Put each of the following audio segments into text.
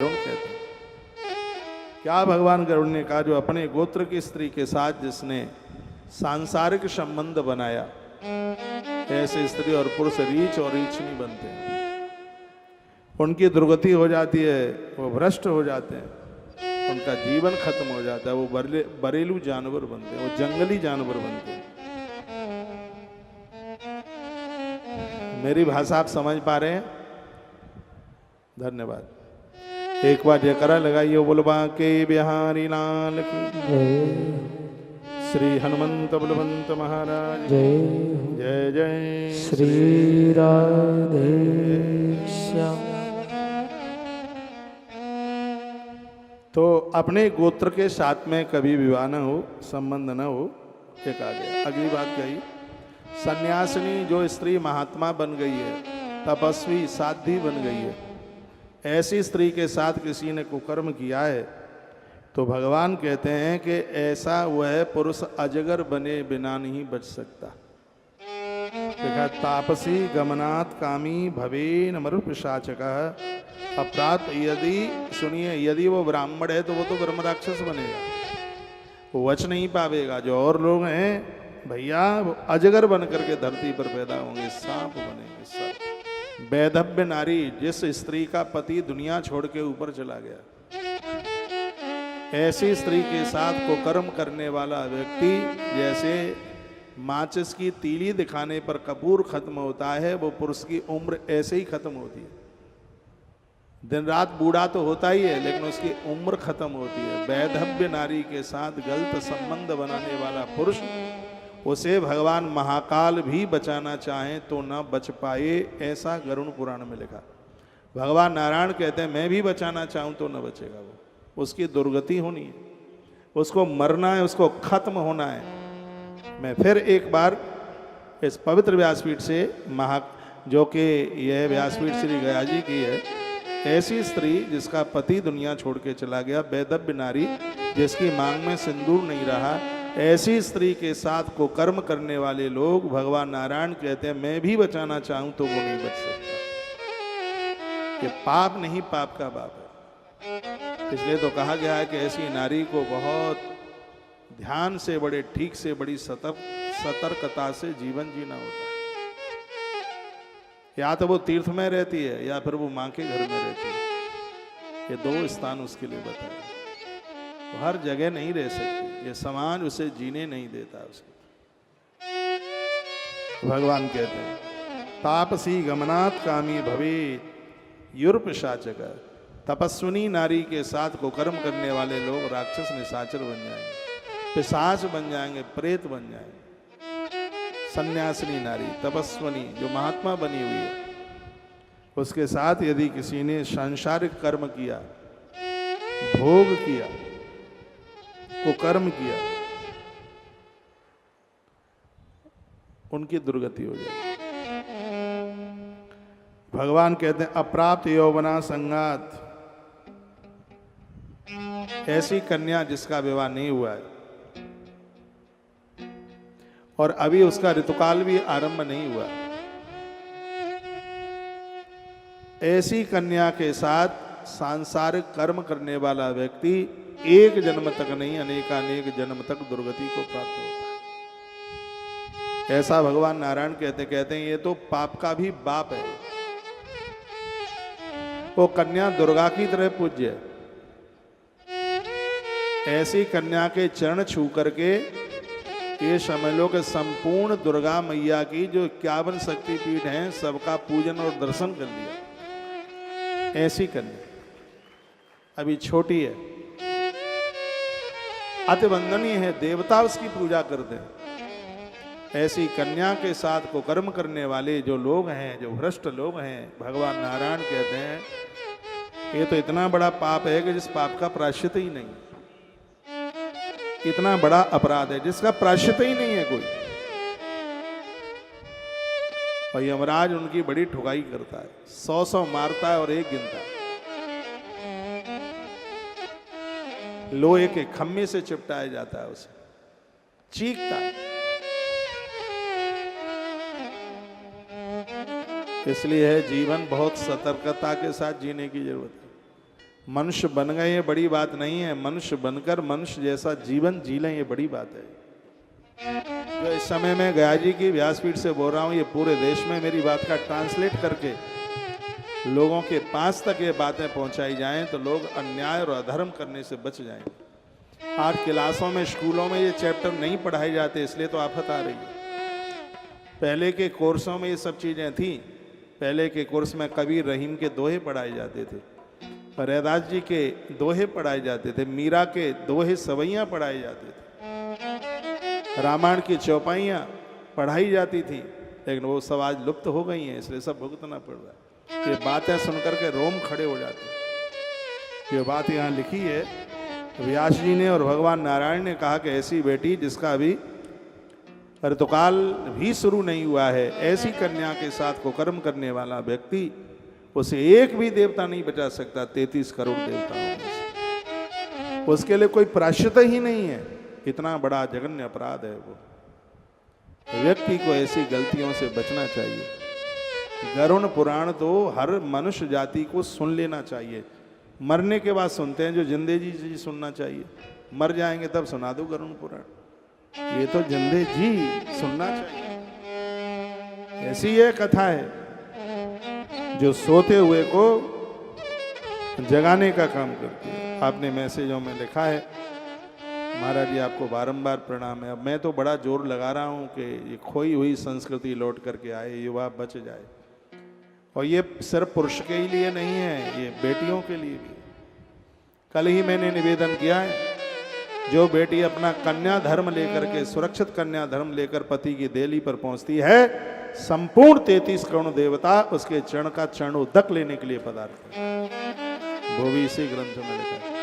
गरुण कहते हैं। क्या भगवान गरुड़ ने कहा, जो अपने गोत्र की स्त्री के साथ जिसने सांसारिक संबंध बनाया, ऐसे स्त्री और पुरुष रीच और रीच नहीं बनते हैं, उनकी दुर्गति हो जाती है, वो भ्रष्ट हो जाते हैं, उनका जीवन खत्म हो जाता है, वो बरेलू जानवर बनते हैं, वो जंगली जानवर बनते हैं। मेरी भाषा आप समझ पा रहे हैं? धन्यवाद। एक बार जयकारा लगाइए, बोलबा के बिहारी लाल की श्री हनुमंत बलवंत महाराज जय जय जय श्री राधे श्याम। तो अपने गोत्र के साथ में कभी विवाह न हो, संबंध न हो, ये कहा गया। अगली बात कही, सन्यासिनी जो स्त्री महात्मा बन गई है, तपस्वी साध्वी बन गई है, ऐसी स्त्री के साथ किसी ने कुकर्म किया है, तो भगवान कहते हैं कि ऐसा वह पुरुष अजगर बने बिना नहीं बच सकता। देखा, तापसी गमनात् कामी भवेन मरु पिशाचकः अपराध। यदि सुनिए, यदि वो ब्राह्मण है तो वो तो ब्रह्म राक्षस बनेगा, वो वच नहीं पावेगा। जो और लोग हैं भैया, वो अजगर बन करके धरती पर पैदा होंगे, सांप बनेंगे सब। वैधव्य नारी, जिस स्त्री का पति दुनिया छोड़ के ऊपर चला गया, ऐसी स्त्री के साथ कुकर्म करने वाला व्यक्ति, जैसे माचिस की तीली दिखाने पर कपूर खत्म होता है, वो पुरुष की उम्र ऐसे ही खत्म होती है। दिन रात बूढ़ा तो होता ही है, लेकिन उसकी उम्र खत्म होती है। वैधव्य नारी के साथ गलत संबंध बनाने वाला पुरुष, उसे भगवान महाकाल भी बचाना चाहें तो न बच पाए, ऐसा गरुड़ पुराण में लिखा। भगवान नारायण कहते हैं, मैं भी बचाना चाहूं तो न बचेगा, वो उसकी दुर्गति होनी है, उसको मरना है, उसको खत्म होना है। मैं फिर एक बार इस पवित्र व्यासपीठ से जो कि यह व्यासपीठ श्री गया जी की है, ऐसी स्त्री जिसका पति दुनिया छोड़ के चला गया, वैधव्य नारी जिसकी मांग में सिंदूर नहीं रहा, ऐसी स्त्री के साथ को कर्म करने वाले लोग, भगवान नारायण कहते हैं, मैं भी बचाना चाहूं तो वो नहीं बच सकता। ये पाप नहीं, पाप का बाप है। इसलिए तो कहा गया है कि ऐसी नारी को बहुत ध्यान से, बड़े ठीक से, बड़ी सतर्कता से जीवन जीना होता है। या तो वो तीर्थ में रहती है, या फिर वो मां के घर में रहती है। ये दो स्थान उसके लिए बताए। वो हर जगह नहीं रह सकती, ये समाज उसे जीने नहीं देता उसे। भगवान कहते हैं, तापसी गमनात् कामी भवेत् युर्पिशाचक। तपस्विनी नारी के साथ कुकर्म करने वाले लोग राक्षस निशाचर बन जाएंगे, पिशाच बन जाएंगे, प्रेत बन जाएंगे। सन्यासिनी नारी, तपस्विनी जो महात्मा बनी हुई है, उसके साथ यदि किसी ने सांसारिक कर्म किया, भोग किया, कुकर्म किया, उनकी दुर्गति हो जाएगी। भगवान कहते हैं, अप्राप्त यौवना संगात, ऐसी कन्या जिसका विवाह नहीं हुआ है और अभी उसका ऋतुकाल भी आरंभ नहीं हुआ, ऐसी कन्या के साथ सांसारिक कर्म करने वाला व्यक्ति एक जन्म तक नहीं, अनेकानेक जन्म तक दुर्गति को प्राप्त होता है। ऐसा भगवान नारायण कहते हैं, ये तो पाप का भी बाप है। वो कन्या दुर्गा की तरह पूज्य है। ऐसी कन्या के चरण छू करके ये समझ लो कि संपूर्ण दुर्गा मैया की जो 51 शक्तिपीठ हैं, सबका पूजन और दर्शन कर लिया। ऐसी कन्या अभी छोटी है, अति वंदनीय है, देवता उसकी पूजा करते हैं। ऐसी कन्या के साथ को कर्म करने वाले जो लोग हैं, जो भ्रष्ट लोग हैं, भगवान नारायण कहते हैं, ये तो इतना बड़ा पाप है कि जिस पाप का प्रायश्चित ही नहीं। इतना बड़ा अपराध है जिसका प्रायश्चित ही नहीं है कोई। और यमराज उनकी बड़ी ठुकाई करता है, 100 मारता है और एक गिनता है। लोहे के खम्भे से चिपटाया जाता है, उसे चीखता है। इसलिए है जीवन बहुत सतर्कता के साथ जीने की जरूरत है। मनुष्य बन गए ये बड़ी बात नहीं है, मनुष्य बनकर मनुष्य जैसा जीवन जी लें ये बड़ी बात है। जो इस समय मैं गया जी की व्यासपीठ से बोल रहा हूँ, ये पूरे देश में मेरी बात का ट्रांसलेट करके लोगों के पास तक ये बातें पहुंचाई जाएं तो लोग अन्याय और अधर्म करने से बच जाएंगे। आज क्लासों में, स्कूलों में ये चैप्टर नहीं पढ़ाए जाते, इसलिए तो आफत आ रही है। पहले के कोर्सों में ये सब चीज़ें थी। पहले के कोर्स में कबीर रहीम के दोहे पढ़ाए जाते थे, रैदास जी के दोहे पढ़ाए जाते थे, मीरा के दोहे सवैयाँ पढ़ाए जाते थे, रामायण की चौपाइयाँ पढ़ाई जाती थी, लेकिन वो सब आज लुप्त हो गई हैं, इसलिए सब भुगतना पड़ रहा है। ये बातें सुनकर के रोम खड़े हो जाते हैं। ये बात यहाँ लिखी है व्यास जी ने और भगवान नारायण ने कहा कि ऐसी बेटी जिसका अभी ऋतुकाल भी शुरू नहीं हुआ है, ऐसी कन्या के साथ कुकर्म करने वाला व्यक्ति, उसे एक भी देवता नहीं बचा सकता 33 करोड़ देवताओं में से। उसके लिए कोई प्रायश्चित ही नहीं है। कितना बड़ा जघन्य अपराध है वो। व्यक्ति को ऐसी गलतियों से बचना चाहिए। गरुण पुराण तो हर मनुष्य जाति को सुन लेना चाहिए। मरने के बाद सुनते हैं, जो जिंदे जी सुनना चाहिए। मर जाएंगे तब सुना दो गरुण पुराण, ये तो जिंदे जी सुनना चाहिए। ऐसी ये कथा है जो सोते हुए को जगाने का काम करती है। आपने मैसेजों में लिखा है महाराज जी आपको बारंबार प्रणाम है। अब मैं तो बड़ा जोर लगा रहा हूँ कि ये खोई हुई संस्कृति लौट करके आए, युवा बच जाए। और ये सिर्फ पुरुष के ही लिए नहीं है, ये बेटियों के लिए भी। कल ही मैंने निवेदन किया है, जो बेटी अपना कन्या धर्म लेकर के, सुरक्षित कन्या धर्म लेकर पति की देहली पर पहुंचती है, संपूर्ण 33 करोड़ देवता उसके चरण का चरण उदक लेने के लिए पधारते हैं। वो भी इसी ग्रंथ में लिखा है।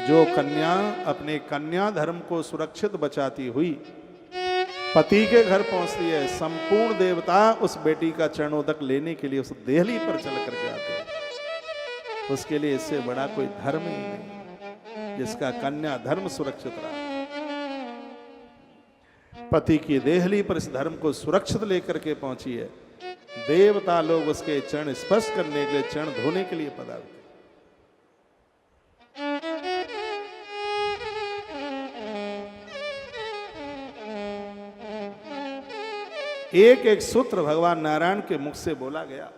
जो कन्या अपने कन्या धर्म को सुरक्षित बचाती हुई पति के घर पहुंचती है, संपूर्ण देवता उस बेटी का चरणोदक लेने के लिए उस देहली पर चल करके आते हैं। उसके लिए इससे बड़ा कोई धर्म ही नहीं जिसका कन्या धर्म सुरक्षित रहा। पति की देहली पर इस धर्म को सुरक्षित लेकर के पहुंची है। देवता लोग उसके चरण स्पर्श करने के लिए, चरण धोने के लिए पधारते। एक एक सूत्र भगवान नारायण के मुख से बोला गया,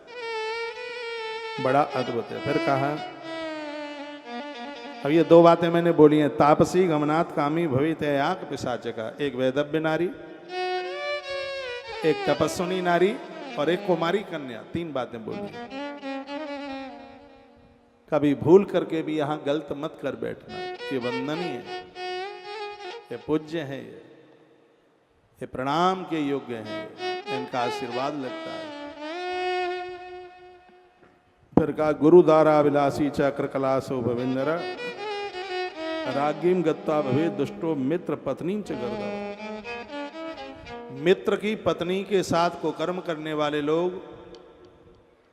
बड़ा अद्भुत है। फिर कहा, अब ये दो बातें मैंने बोली हैं, तापसी गमनात् कामी भवित याक पिशाचका। एक वैदव्य नारी, एक तपस्विनी नारी और एक कुमारी कन्या, 3 बातें बोली। कभी भूल करके भी यहां गलत मत कर बैठना। ये वंदनीय है, ये पूज्य है, ये प्रणाम के योग्य हैं, इनका आशीर्वाद लगता है। फिर कहा, गुरुदारा विलासी चक्र कलासो भविंदर राज्ञीम गत्ता भवे दुष्टो मित्र पत्नी च गर्दव। मित्र की पत्नी के साथ को कर्म करने वाले लोग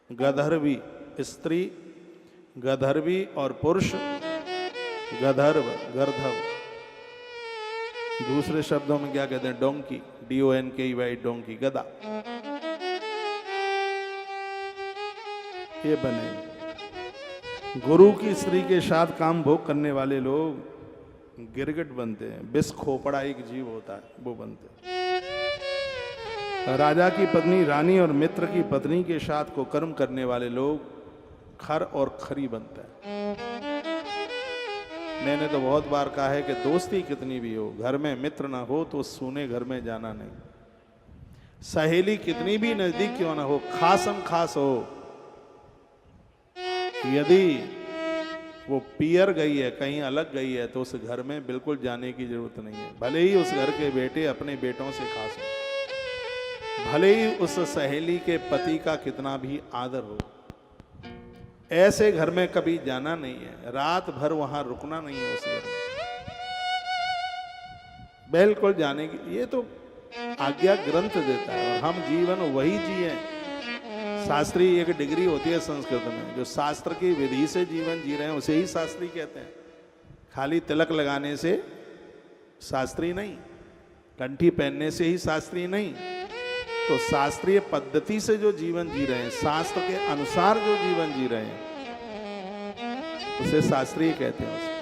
गधर्वी स्त्री, गधर्वी और पुरुष, गधर्व गर्धव, दूसरे शब्दों में क्या कहते हैं, डोंकी, DONKEY, डोंकी, गधा, ये बने। गुरु की स्त्री के साथ काम भोग करने वाले लोग गिरगिट बनते हैं। विष खोपड़ा एक जीव होता है, वो बनते हैं। राजा की पत्नी रानी और मित्र की पत्नी के साथ को कर्म करने वाले लोग खर और खरी बनते हैं। मैंने तो बहुत बार कहा है कि दोस्ती कितनी भी हो, घर में मित्र ना हो तो सूने घर में जाना नहीं। सहेली कितनी भी नजदीक क्यों ना हो, खासम खास हो, यदि वो पियर गई है, कहीं अलग गई है, तो उस घर में बिल्कुल जाने की जरूरत नहीं है। भले ही उस घर के बेटे अपने बेटों से खास हो, भले ही उस सहेली के पति का कितना भी आदर हो, ऐसे घर में कभी जाना नहीं है। रात भर वहां रुकना नहीं है उस घर में, बिल्कुल जाने की। ये तो आज्ञा ग्रंथ देता है और हम जीवन वही जिए। शास्त्री एक डिग्री होती है संस्कृत में, जो शास्त्र की विधि से जीवन जी रहे हैं उसे ही शास्त्री कहते हैं। खाली तिलक लगाने से शास्त्री नहीं, कंठी पहनने से ही शास्त्री नहीं, तो शास्त्रीय पद्धति से जो जीवन जी रहे हैं, शास्त्र के अनुसार जो जीवन जी रहे हैं, उसे शास्त्रीय कहते हैं। उसे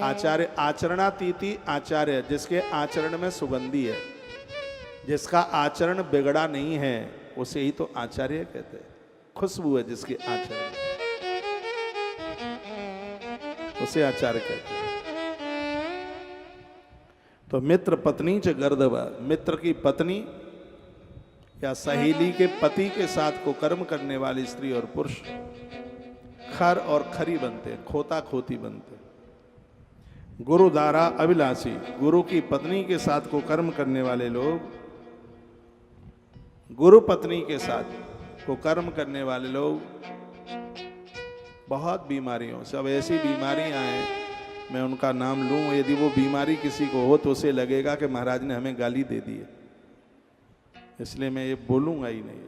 आचार्य, आचरणातीति आचार्य, जिसके आचरण में सुगंधी है, जिसका आचरण बिगड़ा नहीं है, उसे ही तो आचार्य कहते हैं। खुशबू है जिसकी आचरण, उसे आचार्य कहते हैं। तो मित्र पत्नी च गर्दवा, मित्र की पत्नी या सहेली के पति के साथ को कर्म करने वाली स्त्री और पुरुष खर और खरी बनते, खोता खोती बनते। गुरु द्वारा अभिलाषी, गुरु की पत्नी के साथ को कर्म करने वाले लोग, गुरु पत्नी के साथ को कर्म करने वाले लोग बहुत बीमारियों से, अब ऐसी बीमारियां हैं, मैं उनका नाम लूं, यदि वो बीमारी किसी को हो तो उसे लगेगा कि महाराज ने हमें गाली दे दी है, इसलिए मैं ये बोलूंगा ही नहीं।